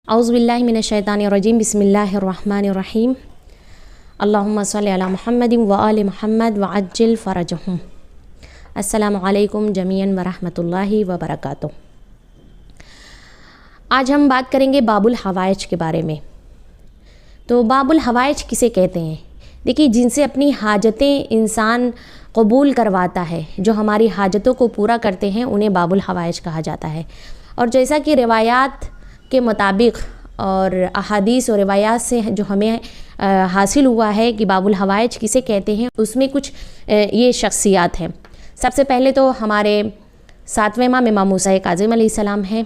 اعوذ باللہ من الشیطان الرجیم بسم اللہ الرحمن الرحیم اللہم صلی علی محمد و آل محمد وعجل فرجہم۔ السلام علیکم جمیعاً ورحمۃ اللہ وبرکاتہ۔ آج ہم بات کریں گے باب الحوائج کے بارے میں۔ تو باب الحوائج کسے کہتے ہیں؟ دیکھیے، جن سے اپنی حاجتیں انسان قبول کرواتا ہے، جو ہماری حاجتوں کو پورا کرتے ہیں، انہیں باب الحوائج کہا جاتا ہے۔ اور جیسا کہ روایات کے مطابق اور احادیث اور روایات سے جو ہمیں حاصل ہوا ہے کہ باب الحوائج کسے کہتے ہیں، اس میں کچھ یہ شخصیات ہیں۔ سب سے پہلے تو ہمارے 7ویں امام موسیٰ کاظم علیہ السلام ہیں،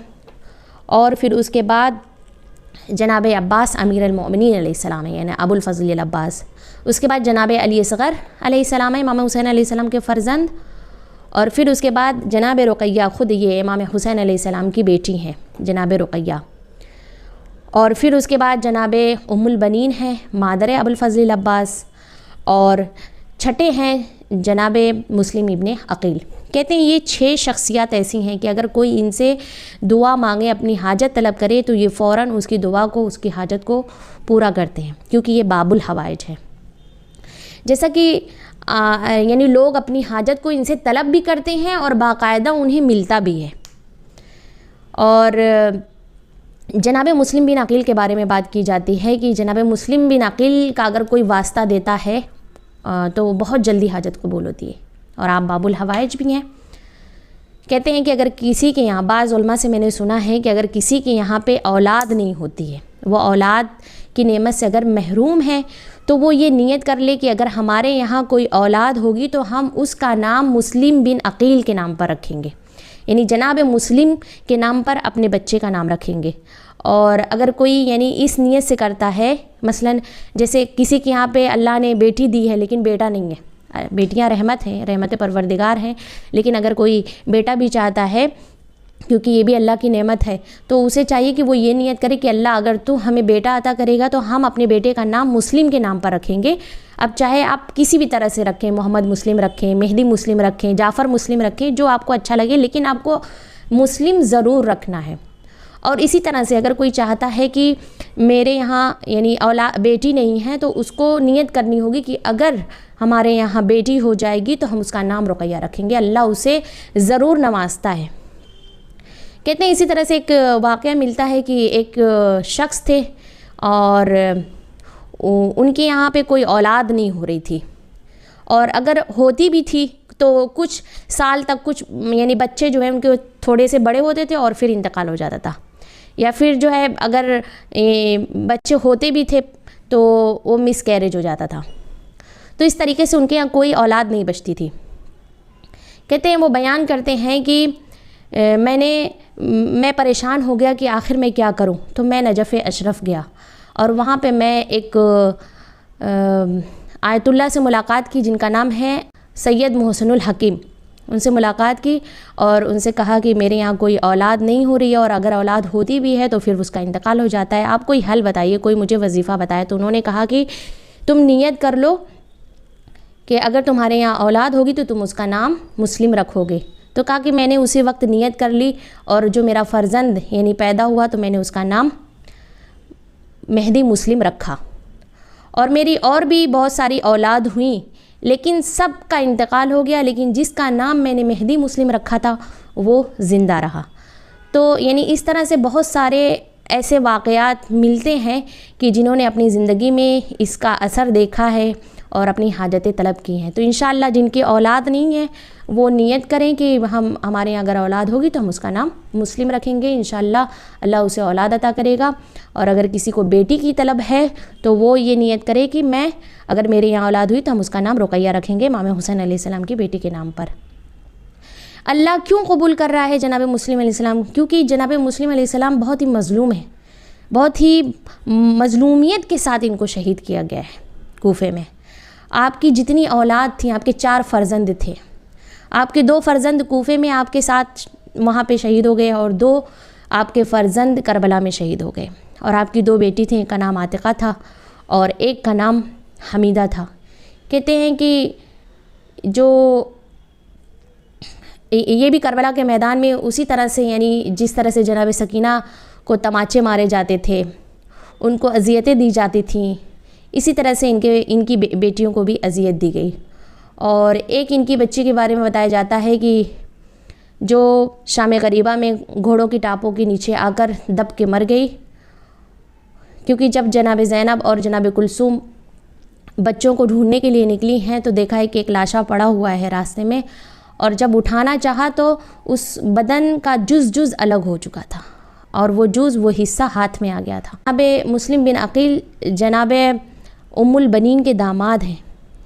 اور پھر اس کے بعد جناب عباس امیر المؤمنین علیہ السلام ہیں، یعنی ابو الفضل العباس۔ اس کے بعد جناب علی اصغر علیہ السلام ہیں، امام حسین علیہ السلام کے فرزند۔ اور پھر اس کے بعد جناب رقیہ، خود یہ امام حسین علیہ السلام کی بیٹی ہیں جناب رقیہ۔ اور پھر اس کے بعد جناب ام البنین ہیں، مادر ابو الفضل العباس۔ اور چھٹے ہیں جناب مسلم ابن عقیل۔ کہتے ہیں یہ 6 شخصیات ایسی ہیں کہ اگر کوئی ان سے دعا مانگے، اپنی حاجت طلب کرے، تو یہ فوراً اس کی دعا کو، اس کی حاجت کو پورا کرتے ہیں، کیونکہ یہ باب الحوائج ہے۔ جیسا کہ یعنی لوگ اپنی حاجت کو ان سے طلب بھی کرتے ہیں اور باقاعدہ انہیں ملتا بھی ہے۔ اور جناب مسلم بن عقیل کے بارے میں بات کی جاتی ہے کہ جناب مسلم بن عقیل کا اگر کوئی واسطہ دیتا ہے تو بہت جلدی حاجت قبول ہوتی ہے، اور آپ باب الحوائج بھی ہیں۔ کہتے ہیں کہ اگر کسی کے یہاں، بعض علماء سے میں نے سنا ہے کہ اگر کسی کے یہاں پہ اولاد نہیں ہوتی ہے، وہ اولاد کی نعمت سے اگر محروم ہے، تو وہ یہ نیت کر لے کہ اگر ہمارے یہاں کوئی اولاد ہوگی تو ہم اس کا نام مسلم بن عقیل کے نام پر رکھیں گے، یعنی جناب مسلم کے نام پر اپنے بچے کا نام رکھیں گے۔ اور اگر کوئی یعنی اس نیت سے کرتا ہے، مثلا جیسے کسی کے یہاں پہ اللہ نے بیٹی دی ہے لیکن بیٹا نہیں ہے، بیٹیاں رحمت ہیں، رحمت پروردگار ہیں، لیکن اگر کوئی بیٹا بھی چاہتا ہے، کیونکہ یہ بھی اللہ کی نعمت ہے، تو اسے چاہیے کہ وہ یہ نیت کرے کہ اللہ اگر تو ہمیں بیٹا عطا کرے گا تو ہم اپنے بیٹے کا نام مسلم کے نام پر رکھیں گے۔ اب چاہے آپ کسی بھی طرح سے رکھیں، محمد مسلم رکھیں، مہدی مسلم رکھیں، جعفر مسلم رکھیں، جو آپ کو اچھا لگے، لیکن آپ کو مسلم ضرور رکھنا ہے۔ اور اسی طرح سے اگر کوئی چاہتا ہے کہ میرے یہاں یعنی بیٹی نہیں ہے، تو اس کو نیت کرنی ہوگی کہ اگر ہمارے یہاں بیٹی ہو جائے گی تو ہم اس کا نام رقیہ رکھیں گے، اللہ اسے ضرور نوازتا ہے۔ کہتے ہیں اسی طرح سے ایک واقعہ ملتا ہے کہ ایک شخص تھے اور ان کے یہاں پہ کوئی اولاد نہیں ہو رہی تھی، اور اگر ہوتی بھی تھی تو کچھ سال تک کچھ یعنی بچے جو ہیں ان کے تھوڑے سے بڑے ہوتے تھے اور پھر انتقال ہو جاتا تھا، یا پھر جو ہے اگر بچے ہوتے بھی تھے تو وہ مس کیریج ہو جاتا تھا۔ تو اس طریقے سے ان کے یہاں کوئی اولاد نہیں بچتی تھی۔ کہتے ہیں وہ بیان کرتے ہیں کہ میں پریشان ہو گیا کہ آخر میں کیا کروں، تو میں نجف اشرف گیا، اور وہاں پہ میں ایک آیت اللہ سے ملاقات کی، جن کا نام ہے سید محسن الحکیم۔ ان سے ملاقات کی اور ان سے کہا کہ میرے یہاں کوئی اولاد نہیں ہو رہی ہے، اور اگر اولاد ہوتی بھی ہے تو پھر اس کا انتقال ہو جاتا ہے، آپ کوئی حل بتائیے، کوئی مجھے وظیفہ بتائے۔ تو انہوں نے کہا کہ تم نیت کر لو کہ اگر تمہارے یہاں اولاد ہوگی تو تم اس کا نام مسلم رکھو گے۔ تو کہا کہ میں نے اسی وقت نیت کر لی، اور جو میرا فرزند یعنی پیدا ہوا تو میں نے اس کا نام مہدی مسلم رکھا، اور میری اور بھی بہت ساری اولاد ہوئیں، لیکن سب کا انتقال ہو گیا، لیکن جس کا نام میں نے مہدی مسلم رکھا تھا وہ زندہ رہا۔ تو یعنی اس طرح سے بہت سارے ایسے واقعات ملتے ہیں کہ جنہوں نے اپنی زندگی میں اس کا اثر دیکھا ہے اور اپنی حاجتیں طلب کی ہیں۔ تو انشاءاللہ جن کی اولاد نہیں ہے وہ نیت کریں کہ ہمارے یہاں اگر اولاد ہوگی تو ہم اس کا نام مسلم رکھیں گے، انشاءاللہ اللہ اسے اولاد عطا کرے گا۔ اور اگر کسی کو بیٹی کی طلب ہے تو وہ یہ نیت کرے کہ اگر میرے یہاں اولاد ہوئی تو ہم اس کا نام رقیہ رکھیں گے، امام حسین علیہ السلام کی بیٹی کے نام پر۔ اللہ کیوں قبول کر رہا ہے جناب مسلم علیہ السلام؟ کیونکہ جناب مسلم علیہ السلام بہت ہی مظلوم ہیں، بہت ہی مظلومیت کے ساتھ ان کو شہید کیا گیا ہے کوفے میں۔ آپ کی جتنی اولاد تھیں، آپ کے 4 فرزند تھے، آپ کے 2 فرزند کوفے میں آپ کے ساتھ وہاں پہ شہید ہو گئے، اور 2 آپ کے فرزند کربلا میں شہید ہو گئے، اور آپ کی 2 بیٹی تھیں، ایک کا نام عاتقہ تھا اور ایک کا نام حمیدہ تھا۔ کہتے ہیں کہ جو یہ بھی کربلا کے میدان میں اسی طرح سے یعنی جس طرح سے جناب سکینہ کو تماچے مارے جاتے تھے، ان کو اذیتیں دی جاتی تھیں، اسی طرح سے ان کی بیٹیوں کو بھی اذیت دی گئی۔ اور ایک ان کی بچی کے بارے میں بتایا جاتا ہے کہ جو شام غریبہ میں گھوڑوں کی ٹاپوں کے نیچے آ کر دب کے مر گئی، کیونکہ جب جناب زینب اور جناب کلثوم بچوں کو ڈھونڈنے کے لیے نکلی ہیں تو دیکھا ہے کہ ایک لاشا پڑا ہوا ہے راستے میں، اور جب اٹھانا چاہا تو اس بدن کا جز الگ ہو چکا تھا، اور وہ حصہ ہاتھ میں آ گیا تھا۔ جناب مسلم بن عقیل جناب ام البنین کے داماد ہیں،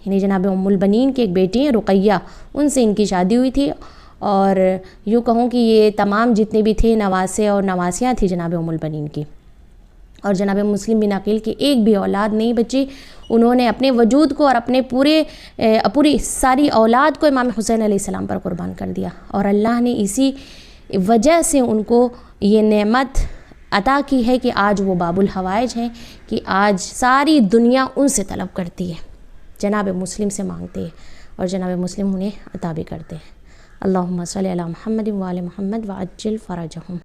یعنی جناب ام البنین کی ایک بیٹی ہیں رقیہ، ان سے ان کی شادی ہوئی تھی، اور یوں کہوں کہ یہ تمام جتنے بھی تھے نواسے اور نواسیاں تھیں جناب ام البنین کی، اور جناب مسلم بن عقیل کی ایک بھی اولاد نہیں بچی۔ انہوں نے اپنے وجود کو اور اپنے پوری ساری اولاد کو امام حسین علیہ السلام پر قربان کر دیا، اور اللہ نے اسی وجہ سے ان کو یہ نعمت عطا کی ہے کہ آج وہ باب الحوائج ہیں، کہ آج ساری دنیا ان سے طلب کرتی ہے، جناب مسلم سے مانگتے ہیں، اور جناب مسلم انہیں عطا بھی کرتے ہیں۔ اللہم صلی علی محمد و آل محمد وعجل فرجہم۔